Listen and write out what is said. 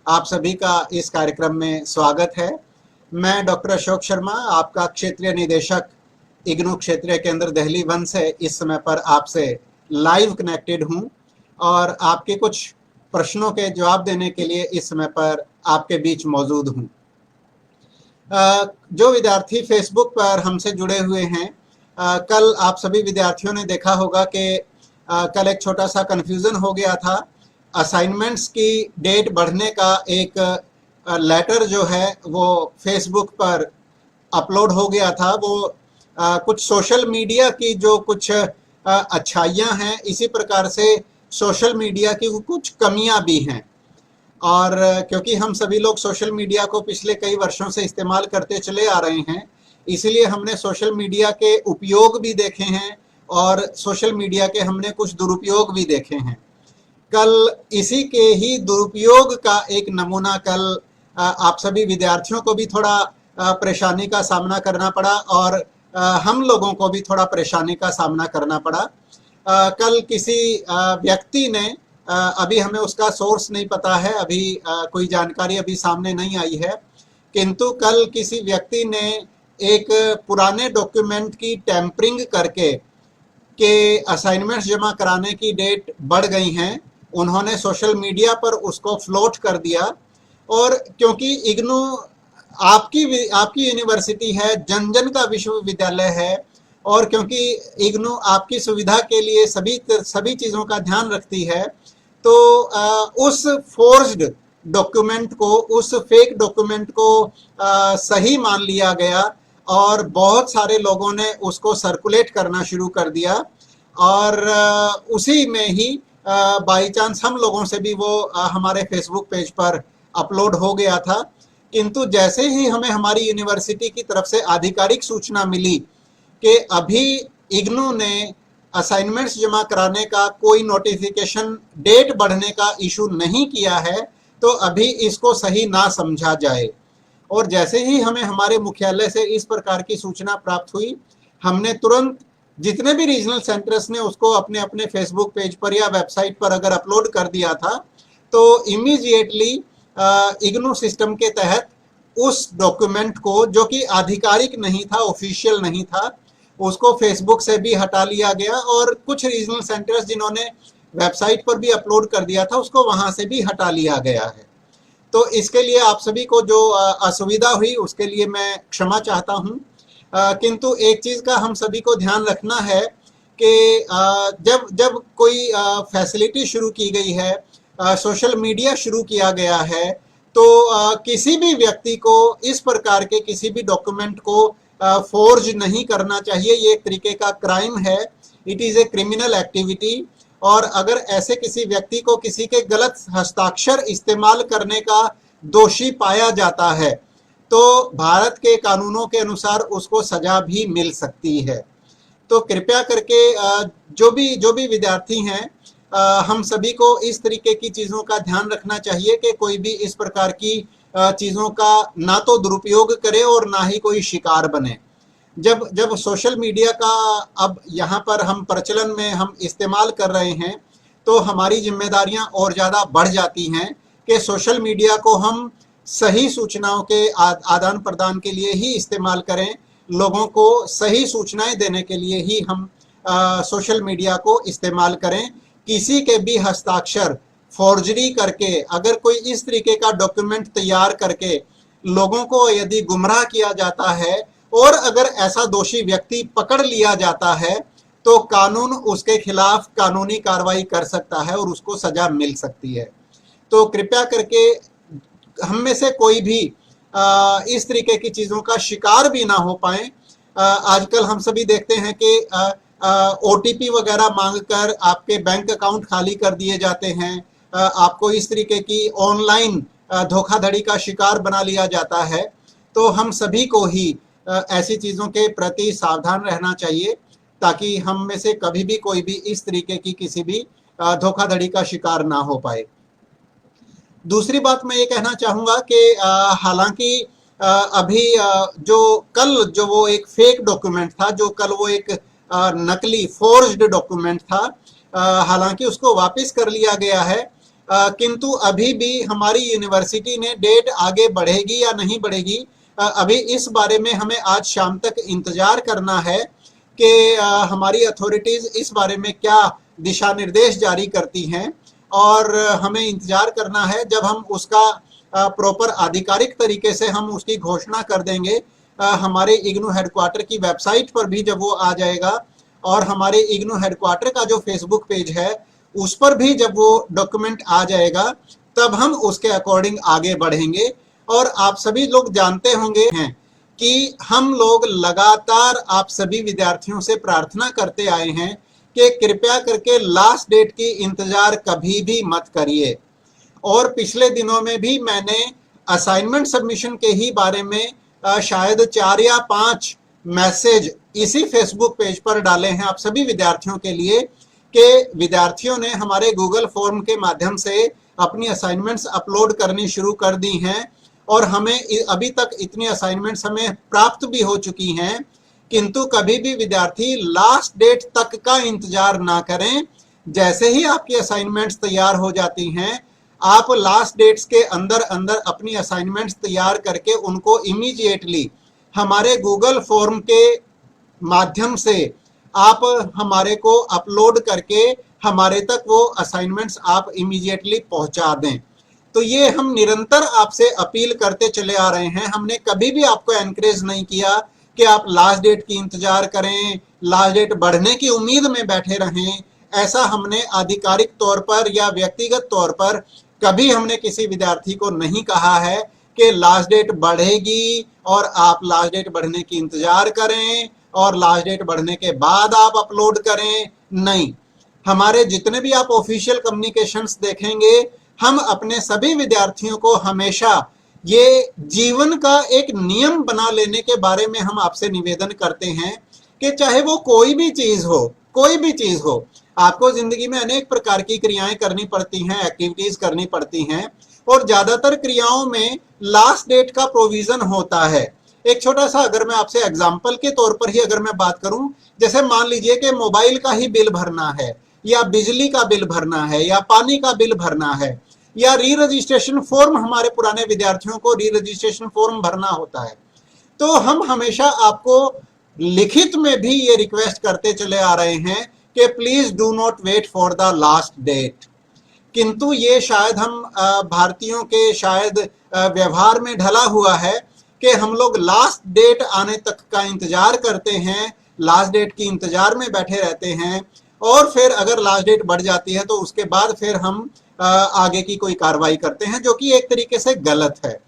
आप सभी का इस कार्यक्रम में स्वागत है। मैं डॉक्टर अशोक शर्मा, आपका क्षेत्रीय निदेशक इग्नू क्षेत्रीय केंद्र दिल्ली 1 से इस समय पर आपसे लाइव कनेक्टेड हूं और आपके कुछ प्रश्नों के जवाब देने के लिए इस समय पर आपके बीच मौजूद हूं। जो विद्यार्थी फेसबुक पर हमसे जुड़े हुए हैं, कल आप सभी विद्यार्थियों ने देखा होगा कि कल एक छोटा सा कन्फ्यूज़न हो गया था। असाइनमेंट्स की डेट बढ़ने का एक लेटर जो है वो फेसबुक पर अपलोड हो गया था। वो कुछ सोशल मीडिया की जो कुछ अच्छाइयाँ हैं, इसी प्रकार से सोशल मीडिया की कुछ कमियाँ भी हैं। और क्योंकि हम सभी लोग सोशल मीडिया को पिछले कई वर्षों से इस्तेमाल करते चले आ रहे हैं, इसलिए हमने सोशल मीडिया के उपयोग भी देखे हैं और सोशल मीडिया के हमने कुछ दुरुपयोग भी देखे हैं। कल इसी के ही दुरुपयोग का एक नमूना कल आप सभी विद्यार्थियों को भी थोड़ा परेशानी का सामना करना पड़ा और हम लोगों को भी थोड़ा परेशानी का सामना करना पड़ा। कल किसी व्यक्ति ने, अभी हमें उसका सोर्स नहीं पता है, अभी कोई जानकारी अभी सामने नहीं आई है, किंतु कल किसी व्यक्ति ने एक पुराने डॉक्यूमेंट की टैंपरिंग करके के असाइनमेंट्स जमा कराने की डेट बढ़ गई हैं, उन्होंने सोशल मीडिया पर उसको फ्लोट कर दिया। और क्योंकि इग्नू आपकी यूनिवर्सिटी है, जन जन का विश्वविद्यालय है, और क्योंकि इग्नू आपकी सुविधा के लिए सभी चीज़ों का ध्यान रखती है, तो उस फोर्ज्ड डॉक्यूमेंट को, उस फेक डॉक्यूमेंट को सही मान लिया गया और बहुत सारे लोगों ने उसको सर्कुलेट करना शुरू कर दिया। और उसी में ही बाई चांस हम लोगों से भी वो हमारे फेसबुक पेज पर अपलोड हो गया था। किंतु जैसे ही हमें हमारी यूनिवर्सिटी की तरफ से आधिकारिक सूचना मिली कि अभी इग्नू ने असाइनमेंट्स जमा कराने का कोई नोटिफिकेशन डेट बढ़ने का इशू नहीं किया है, तो अभी इसको सही ना समझा जाए। और जैसे ही हमें हमारे मुख्यालय से इस प्रकार की सूचना प्राप्त हुई, हमने तुरंत जितने भी रीजनल सेंटर्स ने उसको अपने अपने फेसबुक पेज पर या वेबसाइट पर अगर अपलोड कर दिया था, तो इमीडिएटली इग्नू सिस्टम के तहत उस डॉक्यूमेंट को, जो कि आधिकारिक नहीं था, ऑफिशियल नहीं था, उसको फेसबुक से भी हटा लिया गया और कुछ रीजनल सेंटर्स जिन्होंने वेबसाइट पर भी अपलोड कर दिया था, उसको वहां से भी हटा लिया गया है। तो इसके लिए आप सभी को जो असुविधा हुई उसके लिए मैं क्षमा चाहता हूँ। किंतु एक चीज़ का हम सभी को ध्यान रखना है कि जब जब कोई फैसिलिटी शुरू की गई है, सोशल मीडिया शुरू किया गया है, तो किसी भी व्यक्ति को इस प्रकार के किसी भी डॉक्यूमेंट को फोर्ज नहीं करना चाहिए। ये एक तरीके का क्राइम है, it is a criminal activity. और अगर ऐसे किसी व्यक्ति को किसी के गलत हस्ताक्षर इस्तेमाल करने का दोषी पाया जाता है, तो भारत के कानूनों के अनुसार उसको सजा भी मिल सकती है। तो कृपया करके जो भी विद्यार्थी हैं, हम सभी को इस तरीके की चीज़ों का ध्यान रखना चाहिए कि कोई भी इस प्रकार की चीज़ों का ना तो दुरुपयोग करे और ना ही कोई शिकार बने। जब सोशल मीडिया का अब यहाँ पर हम प्रचलन में हम इस्तेमाल कर रहे हैं, तो हमारी जिम्मेदारियाँ और ज़्यादा बढ़ जाती हैं कि सोशल मीडिया को हम सही सूचनाओं के आदान प्रदान के लिए ही इस्तेमाल करें, लोगों को सही सूचनाएं देने के लिए ही हम सोशल मीडिया को इस्तेमाल करें। किसी के भी हस्ताक्षर फॉर्जरी करके, अगर कोई इस तरीके का डॉक्यूमेंट तैयार करके लोगों को यदि गुमराह किया जाता है और अगर ऐसा दोषी व्यक्ति पकड़ लिया जाता है, तो कानून उसके खिलाफ कानूनी कार्रवाई कर सकता है और उसको सजा मिल सकती है। तो कृपया करके हम में से कोई भी इस तरीके की चीज़ों का शिकार भी ना हो पाए। आजकल हम सभी देखते हैं कि OTP वगैरह मांगकर आपके बैंक अकाउंट खाली कर दिए जाते हैं, आपको इस तरीके की ऑनलाइन धोखाधड़ी का शिकार बना लिया जाता है। तो हम सभी को ही ऐसी चीज़ों के प्रति सावधान रहना चाहिए, ताकि हम में से कभी भी कोई भी इस तरीके की किसी भी धोखाधड़ी का शिकार ना हो पाए। दूसरी बात मैं ये कहना चाहूँगा कि हालांकि अभी जो वो एक फेक डॉक्यूमेंट था, जो कल वो एक नकली फोर्ज्ड डॉक्यूमेंट था, हालांकि उसको वापस कर लिया गया है, किंतु अभी भी हमारी यूनिवर्सिटी ने डेट आगे बढ़ेगी या नहीं बढ़ेगी, अभी इस बारे में हमें आज शाम तक इंतजार करना है कि हमारी अथॉरिटीज इस बारे में क्या दिशा निर्देश जारी करती हैं, और हमें इंतजार करना है जब हम उसका प्रॉपर आधिकारिक तरीके से हम उसकी घोषणा कर देंगे। हमारे इग्नू हेडक्वार्टर की वेबसाइट पर भी जब वो आ जाएगा, और हमारे इग्नू हेडक्वार्टर का जो फेसबुक पेज है उस पर भी जब वो डॉक्यूमेंट आ जाएगा, तब हम उसके अकॉर्डिंग आगे बढ़ेंगे। और आप सभी लोग जानते होंगे हैं कि हम लोग लगातार आप सभी विद्यार्थियों से प्रार्थना करते आए हैं कि कृपया करके लास्ट डेट की इंतजार कभी भी मत करिए। और पिछले दिनों में भी मैंने असाइनमेंट सबमिशन के ही बारे में शायद 4 या 5 मैसेज इसी फेसबुक पेज पर डाले हैं आप सभी विद्यार्थियों के लिए, कि विद्यार्थियों ने हमारे गूगल फॉर्म के माध्यम से अपनी असाइनमेंट्स अपलोड करनी शुरू कर दी हैं, और हमें अभी तक इतनी असाइनमेंट्स हमें प्राप्त भी हो चुकी हैं। किंतु कभी भी विद्यार्थी लास्ट डेट तक का इंतजार ना करें। जैसे ही आपकी असाइनमेंट्स तैयार हो जाती हैं, आप लास्ट डेट्स के अंदर अंदर अपनी असाइनमेंट्स तैयार करके उनको इमीडिएटली हमारे गूगल फॉर्म के माध्यम से आप हमारे को अपलोड करके हमारे तक वो असाइनमेंट्स आप इमीडिएटली पहुंचा दें। तो ये हम निरंतर आपसे अपील करते चले आ रहे हैं। हमने कभी भी आपको एनकरेज नहीं किया कि आप लास्ट डेट की इंतजार करें, लास्ट डेट बढ़ने की उम्मीद में बैठे रहें। ऐसा हमने आधिकारिक तौर पर या व्यक्तिगत तौर पर कभी हमने किसी विद्यार्थी को नहीं कहा है कि लास्ट डेट बढ़ेगी और आप लास्ट डेट बढ़ने की इंतजार करें और लास्ट डेट बढ़ने के बाद आप अपलोड करें। नहीं, हमारे जितने भी आप ऑफिशियल कम्युनिकेशंस देखेंगे, हम अपने सभी विद्यार्थियों को हमेशा ये जीवन का एक नियम बना लेने के बारे में हम आपसे निवेदन करते हैं कि चाहे वो कोई भी चीज हो, कोई भी चीज हो, आपको जिंदगी में अनेक प्रकार की क्रियाएं करनी पड़ती हैं, एक्टिविटीज करनी पड़ती हैं, और ज्यादातर क्रियाओं में लास्ट डेट का प्रोविजन होता है। एक छोटा सा अगर मैं आपसे एग्जाम्पल के तौर पर ही अगर मैं बात करूं, जैसे मान लीजिए कि मोबाइल का ही बिल भरना है, या बिजली का बिल भरना है, या पानी का बिल भरना है, या री रजिस्ट्रेशन फॉर्म, हमारे पुराने विद्यार्थियों को री रजिस्ट्रेशन फॉर्म भरना होता है, तो हम हमेशा आपको लिखित में भी ये रिक्वेस्ट करते चले आ रहे हैं कि please do not wait for the last date. किंतु ये शायद हम भारतीयों के शायद व्यवहार में ढला हुआ है कि हम लोग लास्ट डेट आने तक का इंतजार करते हैं, लास्ट डेट की इंतजार में बैठे रहते हैं, और फिर अगर लास्ट डेट बढ़ जाती है तो उसके बाद फिर हम आगे की कोई कार्रवाई करते हैं, जो कि एक तरीके से गलत है।